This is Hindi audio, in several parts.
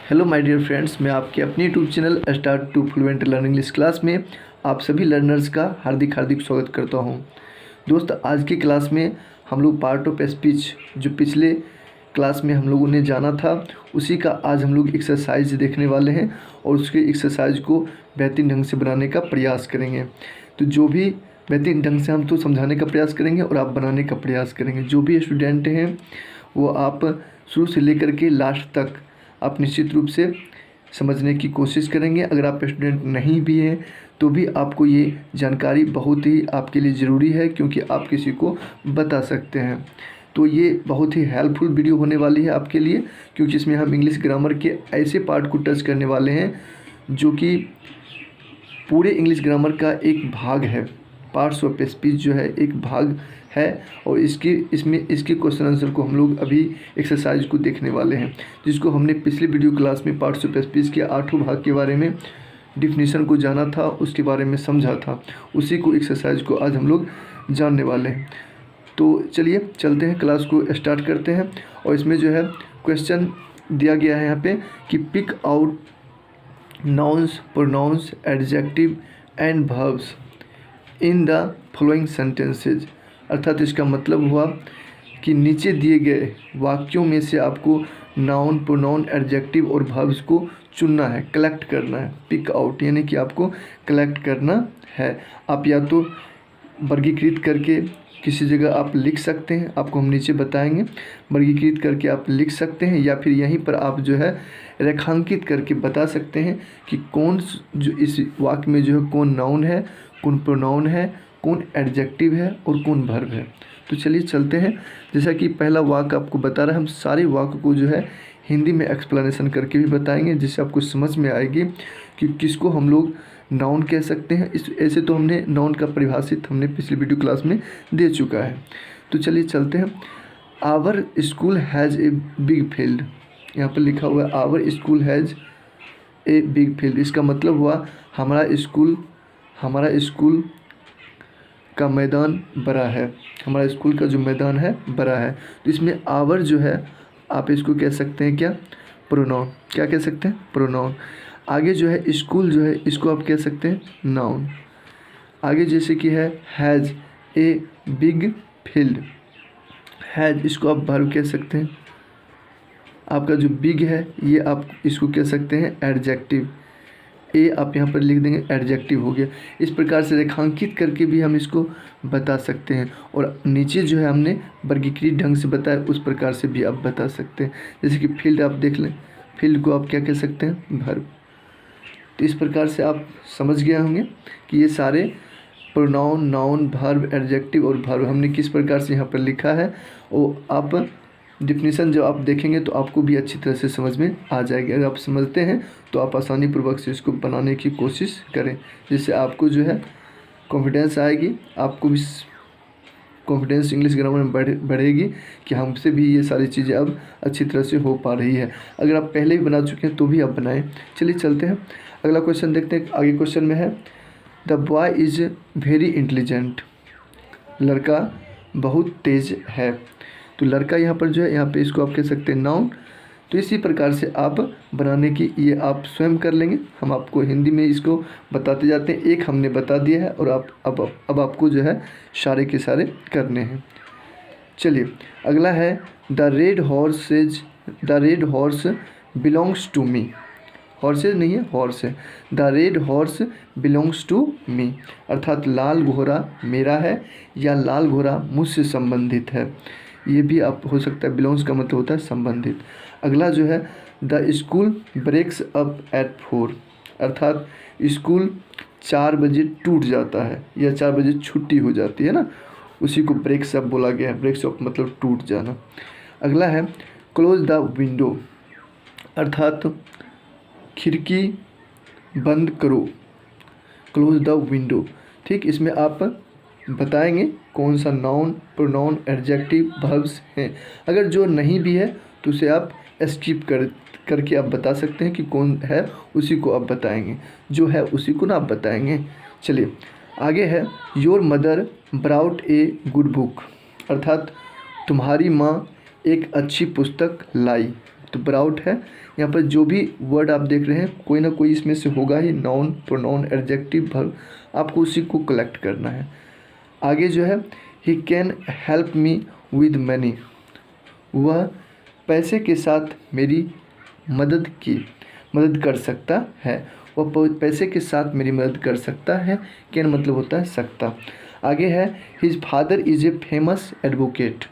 हेलो माय डियर फ्रेंड्स, मैं आपके अपनी YouTube channel start to fluent learning English class में आप सभी लर्नर्स का हार्दिक स्वागत करता हूं। दोस्त, आज की क्लास में हम लोग पार्ट ऑफ स्पीच जो पिछले क्लास में हम लोगों ने जाना था उसी का आज हम लोग एक्सरसाइज देखने वाले हैं और उसके एक्सरसाइज को बेहतरीन ढंग से बनाने का प्रयास करेंगे। तो जो भी बेहतरीन ढंग से हम तो समझाने का प्रयास करेंगे और आप बनाने का प्रयास करेंगे। जो भी स्टूडेंट हैं वो आप शुरू से लेकर के लास्ट तक आप निश्चित रूप से समझने की कोशिश करेंगे। अगर आप स्टूडेंट नहीं भी हैं तो भी आपको ये जानकारी बहुत ही आपके लिए ज़रूरी है, क्योंकि आप किसी को बता सकते हैं। तो ये बहुत ही हेल्पफुल वीडियो होने वाली है आपके लिए, क्योंकि इसमें हम इंग्लिश ग्रामर के ऐसे पार्ट को टच करने वाले हैं जो कि पूरे इंग्लिश ग्रामर का एक भाग है। पार्ट्स ऑफ स्पीच जो है एक भाग है और इसके क्वेश्चन आंसर को हम लोग अभी एक्सरसाइज को देखने वाले हैं, जिसको हमने पिछले वीडियो क्लास में पार्ट्स ऑफ स्पीच के 8 भाग के बारे में डिफिनीशन को जाना था, उसके बारे में समझा था। उसी को एक्सरसाइज को आज हम लोग जानने वाले हैं। तो चलिए चलते हैं, क्लास को स्टार्ट करते हैं। और इसमें जो है क्वेश्चन दिया गया है यहाँ पे कि pick out nouns, pronouns, adjective and verbs in the following sentences. अर्थात इसका मतलब हुआ कि नीचे दिए गए वाक्यों में से आपको नाउन, प्रोनाउन, एडजेक्टिव और वर्ब्स को चुनना है, कलेक्ट करना है। पिक आउट यानी कि आपको कलेक्ट करना है। आप या तो वर्गीकृत करके किसी जगह आप लिख सकते हैं, आपको हम नीचे बताएंगे, वर्गीकृत करके आप लिख सकते हैं, या फिर यहीं पर आप जो है रेखांकित करके बता सकते हैं कि कौन जो इस वाक्य में जो है कौन नाउन है, कौन प्रोनाउन है, कौन एडजेक्टिव है और कौन वर्ब है। तो चलिए चलते हैं। जैसा कि पहला वाक्य आपको बता रहा है, हम सारे वाक्य को जो है हिंदी में एक्सप्लेनेशन करके भी बताएंगे, जिससे आपको समझ में आएगी कि किसको हम लोग नाउन कह सकते हैं। ऐसे तो हमने नाउन का परिभाषित हमने पिछली वीडियो क्लास में दे चुका है। तो चलिए चलते हैं। Our school has a big field, यहाँ पर लिखा हुआ है our school has a big field. इसका मतलब हुआ हमारा स्कूल का मैदान बड़ा है, हमारा स्कूल का जो मैदान है बड़ा है। तो इसमें आवर जो है आप इसको कह सकते हैं क्या, प्रोनाउन। क्या कह सकते हैं, प्रोनाउन। आगे जो है स्कूल जो है इसको आप कह सकते हैं नाउन। आगे जैसे कि है has a big field, has इसको आप वर्ब कह सकते हैं। आपका जो बिग है ये आप इसको कह सकते हैं एडजेक्टिव। ए आप यहाँ पर लिख देंगे, एडजेक्टिव हो गया। इस प्रकार से रेखांकित करके भी हम इसको बता सकते हैं, और नीचे जो है हमने वर्गीकृत ढंग से बताया उस प्रकार से भी आप बता सकते हैं। जैसे कि फील्ड आप देख लें, फील्ड को आप क्या कह सकते हैं, वर्ब। तो इस प्रकार से आप समझ गए होंगे कि ये सारे प्रोनाउन, नाउन, वर्ब, एडजेक्टिव और वर्ब हमने किस प्रकार से यहाँ पर लिखा है। और आप डिफिनीशन जब आप देखेंगे तो आपको भी अच्छी तरह से समझ में आ जाएगी। अगर आप समझते हैं तो आप आसानी पूर्वक से इसको बनाने की कोशिश करें, जिससे आपको जो है कॉन्फिडेंस आएगी, आपको भी कॉन्फिडेंस इंग्लिश ग्रामर में बढ़ेगी कि हमसे भी ये सारी चीज़ें अब अच्छी तरह से हो पा रही है। अगर आप पहले भी बना चुके हैं तो भी आप बनाएं। चलिए चलते हैं, अगला क्वेश्चन देखते हैं। आगे क्वेश्चन में है the boy is very intelligent, लड़का बहुत तेज़ है। तो लड़का यहाँ पर जो है, यहाँ पे इसको आप कह सकते हैं नाउन। तो इसी प्रकार से आप बनाने की ये आप स्वयं कर लेंगे, हम आपको हिंदी में इसको बताते जाते हैं। एक हमने बता दिया है और आप अब आपको जो है सारे के सारे करने हैं। चलिए अगला है the red horse belongs to me. Horses नहीं है, हॉर्स है। The red horse belongs to me, अर्थात लाल घोड़ा मेरा है या लाल घोड़ा मुझसे संबंधित है। ये भी आप हो सकता है, बिलोंग्स का मतलब होता है संबंधित। अगला जो है the school breaks up at 4, अर्थात स्कूल 4 बजे टूट जाता है या 4 बजे छुट्टी हो जाती है ना, उसी को ब्रेक्स अप बोला गया है। ब्रेक्स अप मतलब टूट जाना। अगला है क्लोज द विंडो, अर्थात खिड़की बंद करो, क्लोज द विंडो। ठीक, इसमें आप बताएंगे कौन सा नाउन, प्रोनाउन, एडजेक्टिव, वर्ब्स हैं। अगर जो नहीं भी है तो उसे आप स्किप करके आप बता सकते हैं कि कौन है, उसी को आप बताएंगे, जो है उसी को ना आप बताएंगे। चलिए आगे है your mother brought a good book, अर्थात तुम्हारी माँ एक अच्छी पुस्तक लाई। तो ब्राउट है। यहाँ पर जो भी वर्ड आप देख रहे हैं कोई ना कोई इसमें से होगा ही, नाउन, प्रोनाउन, एडजेक्टिव, वर्ब, आपको उसी को कलेक्ट करना है। आगे जो है he can help me with money, वह पैसे के साथ मेरी मदद कर सकता है। वह पैसे के साथ मेरी मदद कर सकता है। कैन मतलब होता है सकता। आगे है his father is a famous advocate,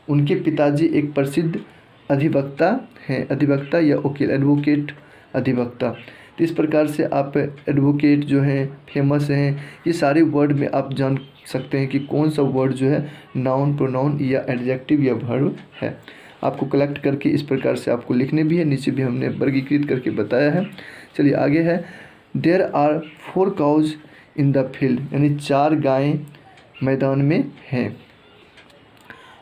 उनके पिताजी एक प्रसिद्ध अधिवक्ता हैं। अधिवक्ता या वकील, एडवोकेट अधिवक्ता। तो इस प्रकार से आप एडवोकेट जो हैं, फेमस हैं, ये सारे वर्ड में आप जान सकते हैं कि कौन सा वर्ड जो है नाउन, प्रोनाउन या एडजेक्टिव या वर्ब है। आपको कलेक्ट करके इस प्रकार से आपको लिखने भी है, नीचे भी हमने वर्गीकृत करके बताया है। चलिए आगे है there are 4 cows in the field, यानी 4 गायें मैदान में हैं।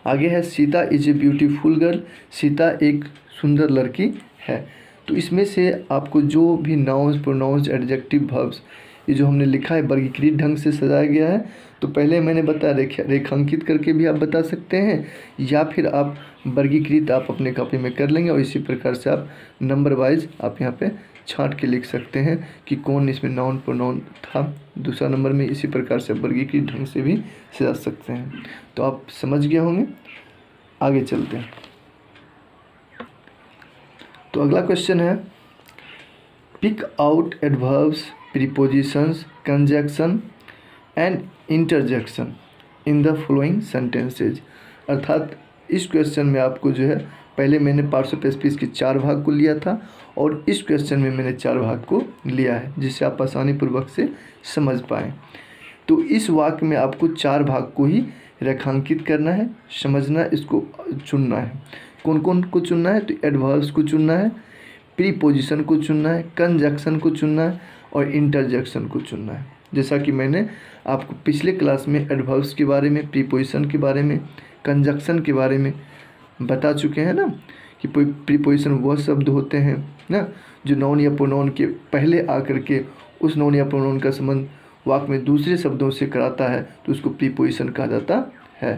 आगे है Sita is a beautiful girl, Sita एक सुंदर लड़की है। तो इसमें से आपको जो भी नाउन्स, प्रोनाउंस, एडजेक्टिव, वर्ब्स ये जो हमने लिखा है वर्गीकृत ढंग से सजाया गया है। तो पहले मैंने बताया रेखांकित करके भी आप बता सकते हैं, या फिर आप वर्गीकृत आप अपने कॉपी में कर लेंगे और इसी प्रकार से आप नंबर वाइज आप यहाँ पे छांट के लिख सकते हैं कि कौन इसमें नाउन, प्रोनाउन था। दूसरा नंबर में इसी प्रकार से वर्गीकृत ढंग से भी सजा सकते हैं। तो आप समझ गए होंगे। आगे चलते हैं। तो अगला क्वेश्चन है pick out adverbs, prepositions, conjunction and interjection in the following sentences. अर्थात इस क्वेश्चन में आपको जो है पहले मैंने पार्ट्स ऑफ स्पीच के 4 भाग को लिया था और इस क्वेश्चन में मैंने 4 भाग को लिया है, जिससे आप आसानी पूर्वक से समझ पाएँ। तो इस वाक्य में आपको 4 भाग को ही रेखांकित करना है, समझना, इसको चुनना है। कौन कौन को चुनना है? तो एडवर्ब्स को चुनना है, प्रीपोजिशन को चुनना है, कंजक्शन को चुनना है और इंटरजेक्शन को चुनना है। जैसा कि मैंने आपको पिछले क्लास में एडवर्ब्स के बारे में, प्रीपोजिशन के बारे में, कंजक्शन के बारे में बता चुके हैं ना, कि प्रीपोजिशन वह शब्द होते हैं ना जो नाउन या प्रोनाउन के पहले आकर के उस नाउन या प्रोनाउन का संबंध वाक्य में दूसरे शब्दों से कराता है, तो उसको प्रीपोजिशन कहा जाता है।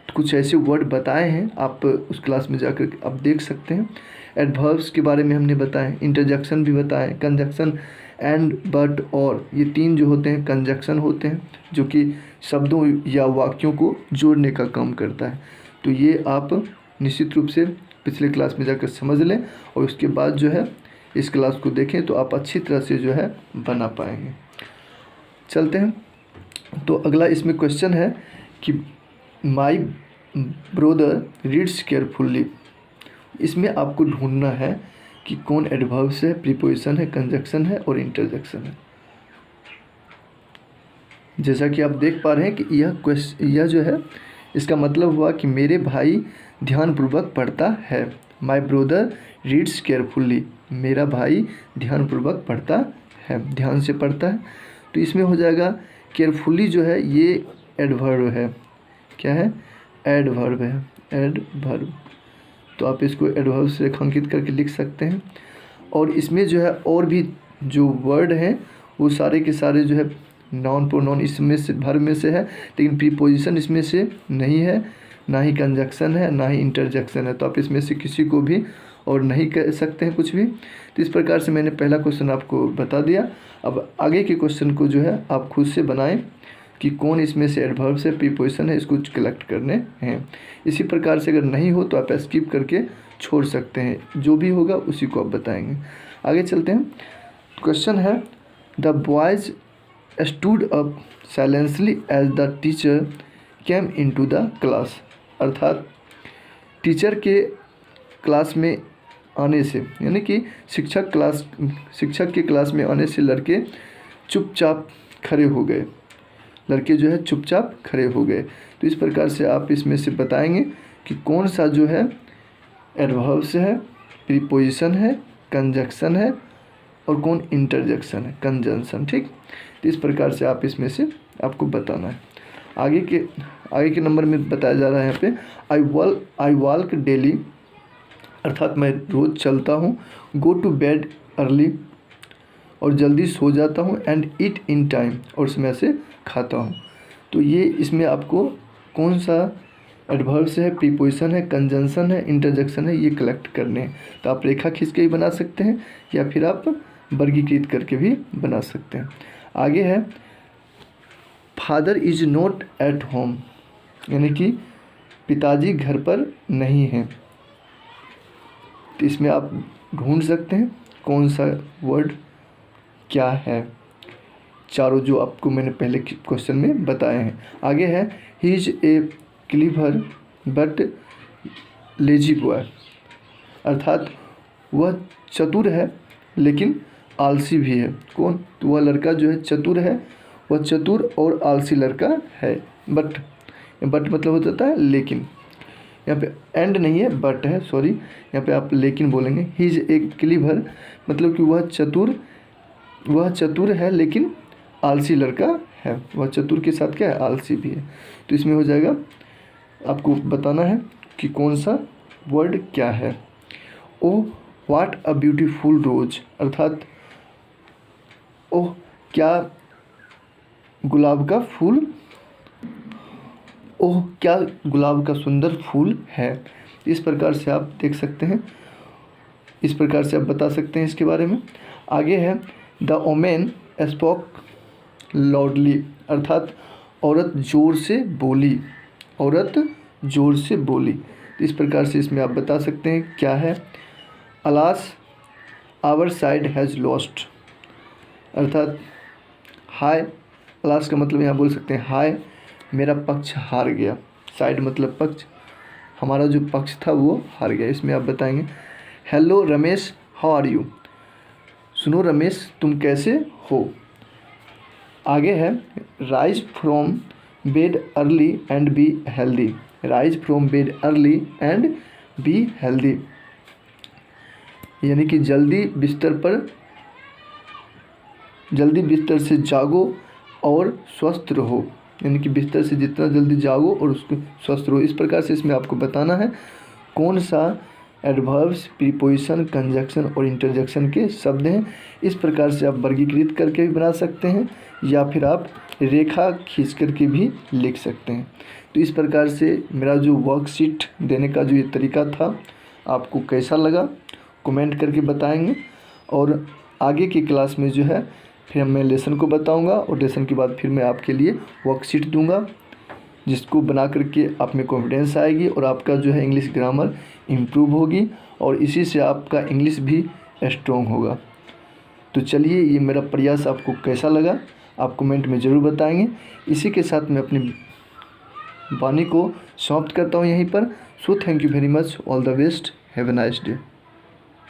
तो कुछ ऐसे वर्ड बताए हैं, आप उस क्लास में जाकर आप देख सकते हैं। एडवर्ब्स के बारे में हमने बताए, इंटरजेक्शन भी बताए, कंजक्शन एंड, बट, और, ये 3 जो होते हैं कंजक्शन होते हैं, जो कि शब्दों या वाक्यों को जोड़ने का काम करता है। तो ये आप निश्चित रूप से पिछले क्लास में जाकर समझ लें और उसके बाद जो है इस क्लास को देखें तो आप अच्छी तरह से जो है बना पाएंगे। चलते हैं। तो अगला इसमें क्वेश्चन है कि माई ब्रदर रीड्स केयरफुल्ली। इसमें आपको ढूंढना है कि कौन एडवर्ब्स है, प्रीपोजिशन है, कंजक्शन है और इंटरजेक्शन है। जैसा कि आप देख पा रहे हैं कि यह जो है इसका मतलब हुआ कि मेरे भाई ध्यानपूर्वक पढ़ता है। माई ब्रदर रीड्स केयरफुल्ली, मेरा भाई ध्यानपूर्वक पढ़ता है, ध्यान से पढ़ता है। तो इसमें हो जाएगा केयरफुली जो है ये एडवर्ब है। क्या है? एडवर्ब है, एडवर्ब। तो आप इसको एडवर्ब से रेखांकित करके लिख सकते हैं। और इसमें जो है और भी जो वर्ड हैं वो सारे के सारे जो है नाउन, प्रोनाउन इसमें से वर्ब में से है, लेकिन प्रीपोजिशन इसमें से नहीं है, ना ही कंजक्शन है, ना ही इंटरजेक्शन है। तो आप इसमें से किसी को भी और नहीं कह सकते हैं कुछ भी। तो इस प्रकार से मैंने पहला क्वेश्चन आपको बता दिया। अब आगे के क्वेश्चन को जो है आप खुद से बनाएं कि कौन इसमें से एडवर्ब से, प्रीपोजिशन है, इसको कलेक्ट करने हैं। इसी प्रकार से अगर नहीं हो तो आप स्किप करके छोड़ सकते हैं, जो भी होगा उसी को आप बताएंगे। आगे चलते हैं। क्वेश्चन है the boys stood up silently as the teacher came into the class. अर्थात टीचर के क्लास में आने से, यानी कि शिक्षक के क्लास में आने से लड़के चुपचाप खड़े हो गए। लड़के जो है चुपचाप खड़े हो गए। तो इस प्रकार से आप इसमें से बताएंगे कि कौन सा जो है एडवर्ब्स है, प्रीपोजिशन है, कंजक्शन है और कौन इंटरजेक्शन है, कंजंक्शन। ठीक, तो इस प्रकार से आप इसमें से आपको बताना है। आगे के नंबर में बताया जा रहा है यहाँ पे आई वॉक डेली, अर्थात मैं रोज़ चलता हूँ। गो टू बेड अर्ली, और जल्दी सो जाता हूँ। एंड ईट इन टाइम, और समय से खाता हूँ। तो ये इसमें आपको कौन सा एडवर्ब्स है, प्रीपोजिशन है, कंजंक्शन है, इंटरजेक्शन है, ये कलेक्ट करने हैं। तो आप रेखा खींच के भी बना सकते हैं या फिर आप वर्गीकृत करके भी बना सकते हैं। आगे है father is not at home, यानी कि पिताजी घर पर नहीं हैं। तो इसमें आप ढूंढ सकते हैं कौन सा वर्ड क्या है, चारों जो आपको मैंने पहले क्वेश्चन में बताए हैं। आगे है he is a clever but lazy boy, अर्थात वह चतुर है लेकिन आलसी भी है। कौन? तो वह लड़का जो है चतुर है, वह चतुर और आलसी लड़का है। बट मतलब हो जाता है लेकिन, यहाँ पे एंड नहीं है बट है, सॉरी, यहाँ पे आप लेकिन बोलेंगे। ही इज ए क्लीवर मतलब कि वह चतुर है लेकिन आलसी लड़का है। वह चतुर के साथ क्या है? आलसी भी है। तो इसमें हो जाएगा, आपको बताना है कि कौन सा वर्ड क्या है। ओह व्हाट अ ब्यूटीफुल रोज, अर्थात ओह क्या गुलाब का फूल, ओह क्या गुलाब का सुंदर फूल है। इस प्रकार से आप देख सकते हैं, इस प्रकार से आप बता सकते हैं इसके बारे में। आगे है द ओमेन स्पोक लाउडली, अर्थात औरत ज़ोर से बोली, औरत ज़ोर से बोली। तो इस प्रकार से इसमें आप बता सकते हैं क्या है। Alas our side has lost, अर्थात हाय, अलास का मतलब यहाँ बोल सकते हैं हाय मेरा पक्ष हार गया। साइड मतलब पक्ष, हमारा जो पक्ष था वो हार गया। इसमें आप बताएंगे hello Ramesh how are you, सुनो रमेश तुम कैसे हो। आगे है rise from bed early and be healthy, rise from bed early and be healthy, यानी कि जल्दी बिस्तर से जागो और स्वस्थ रहो, यानी कि बिस्तर से जितना जल्दी जागो और उसको स्वस्थ रहो। इस प्रकार से इसमें आपको बताना है कौन सा एडवर्ब्स, प्रीपोजिशन, कंजक्शन और इंटरजेक्शन के शब्द हैं। इस प्रकार से आप वर्गीकृत करके भी बना सकते हैं या फिर आप रेखा खींच करके भी लिख सकते हैं। तो इस प्रकार से मेरा जो वर्कशीट देने का जो ये तरीका था आपको कैसा लगा कमेंट करके बताएंगे। और आगे की क्लास में जो है फिर मैं लेसन को बताऊंगा और लेसन के बाद फिर मैं आपके लिए वर्कशीट दूंगा, जिसको बना करके आप में कॉन्फिडेंस आएगी और आपका जो है इंग्लिश ग्रामर इम्प्रूव होगी और इसी से आपका इंग्लिश भी स्ट्रॉन्ग होगा। तो चलिए, ये मेरा प्रयास आपको कैसा लगा आप कमेंट में ज़रूर बताएंगे। इसी के साथ मैं अपनी वाणी को समाप्त करता हूँ यहीं पर। So thank you very much, all the best, have a nice day.